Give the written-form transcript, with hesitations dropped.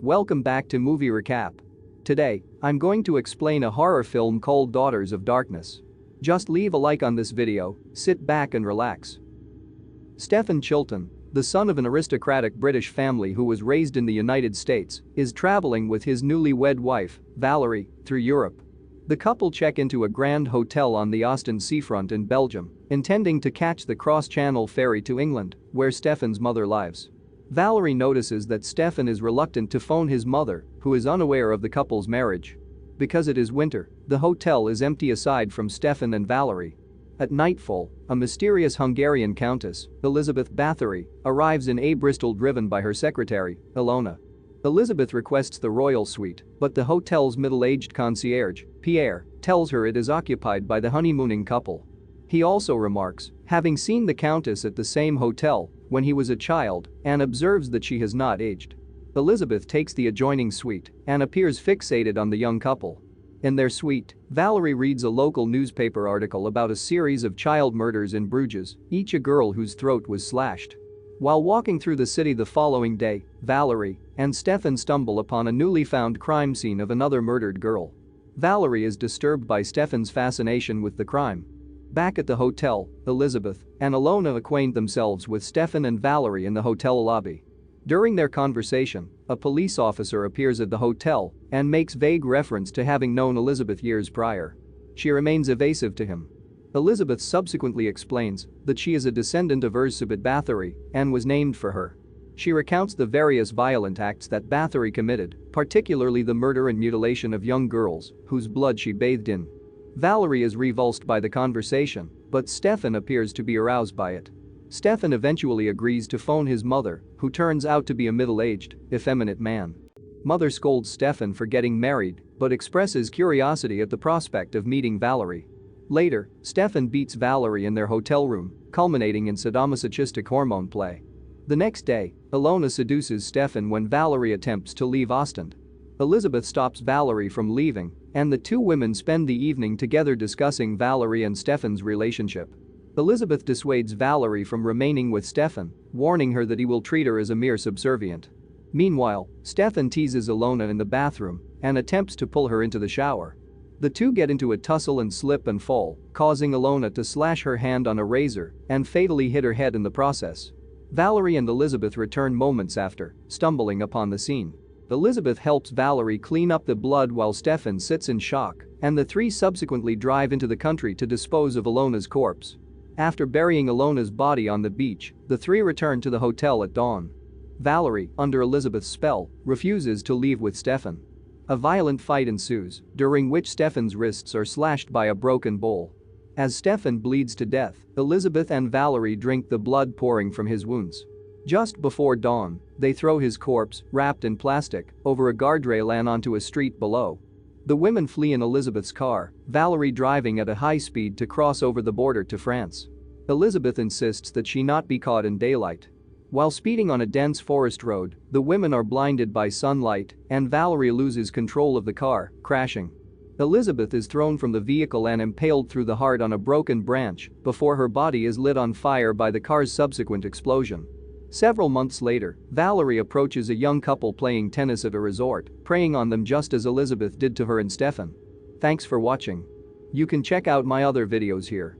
Welcome back to Movie Recap. Today, I'm going to explain a horror film called Daughters of Darkness. Just leave a like on this video, sit back and relax. Stephen Chilton, the son of an aristocratic British family who was raised in the United States, is traveling with his newlywed wife, Valerie, through Europe. The couple check into a grand hotel on the Ostend seafront in Belgium, intending to catch the cross-channel ferry to England, where Stephen's mother lives. Valerie notices that Stephen is reluctant to phone his mother, who is unaware of the couple's marriage. Because it is winter, the hotel is empty aside from Stephen and Valerie. At nightfall, a mysterious Hungarian Countess, Elizabeth Bathory, arrives in a Bristol driven by her secretary, Ilona. Elizabeth requests the royal suite, but the hotel's middle-aged concierge, Pierre, tells her it is occupied by the honeymooning couple. He also remarks, having seen the Countess at the same hotel when he was a child, and observes that she has not aged. Elizabeth takes the adjoining suite and appears fixated on the young couple. In their suite, Valerie reads a local newspaper article about a series of child murders in Bruges, each a girl whose throat was slashed. While walking through the city the following day, Valerie and Stephen stumble upon a newly found crime scene of another murdered girl. Valerie is disturbed by Stephen's fascination with the crime. Back at the hotel, Elizabeth and Ilona acquaint themselves with Stephen and Valerie in the hotel lobby. During their conversation, a police officer appears at the hotel and makes vague reference to having known Elizabeth years prior. She remains evasive to him. Elizabeth subsequently explains that she is a descendant of Elizabeth Bathory and was named for her. She recounts the various violent acts that Bathory committed, particularly the murder and mutilation of young girls whose blood she bathed in. Valerie is revulsed by the conversation, but Stephen appears to be aroused by it. Stephen eventually agrees to phone his mother, who turns out to be a middle-aged, effeminate man. Mother scolds Stephen for getting married, but expresses curiosity at the prospect of meeting Valerie. Later, Stephen beats Valerie in their hotel room, culminating in sadomasochistic hormone play. The next day, Ilona seduces Stephen when Valerie attempts to leave Ostend. Elizabeth stops Valerie from leaving, and the two women spend the evening together discussing Valerie and Stephen's relationship. Elizabeth dissuades Valerie from remaining with Stephen, warning her that he will treat her as a mere subservient. Meanwhile, Stephen teases Ilona in the bathroom and attempts to pull her into the shower. The two get into a tussle and slip and fall, causing Ilona to slash her hand on a razor and fatally hit her head in the process. Valerie and Elizabeth return moments after, stumbling upon the scene. Elizabeth helps Valerie clean up the blood while Stephen sits in shock, and the three subsequently drive into the country to dispose of Ilona's corpse. After burying Ilona's body on the beach, the three return to the hotel at dawn. Valerie, under Elizabeth's spell, refuses to leave with Stephen. A violent fight ensues, during which Stephen's wrists are slashed by a broken bowl. As Stephen bleeds to death, Elizabeth and Valerie drink the blood pouring from his wounds. Just before dawn, they throw his corpse, wrapped in plastic, over a guardrail and onto a street below. The women flee in Elizabeth's car, Valerie driving at a high speed to cross over the border to France. Elizabeth insists that she not be caught in daylight. While speeding on a dense forest road, the women are blinded by sunlight and Valerie loses control of the car, crashing. Elizabeth is thrown from the vehicle and impaled through the heart on a broken branch before her body is lit on fire by the car's subsequent explosion. Several months later, Valerie approaches a young couple playing tennis at a resort, preying on them just as Elizabeth did to her and Stephen. Thanks for watching. You can check out my other videos here.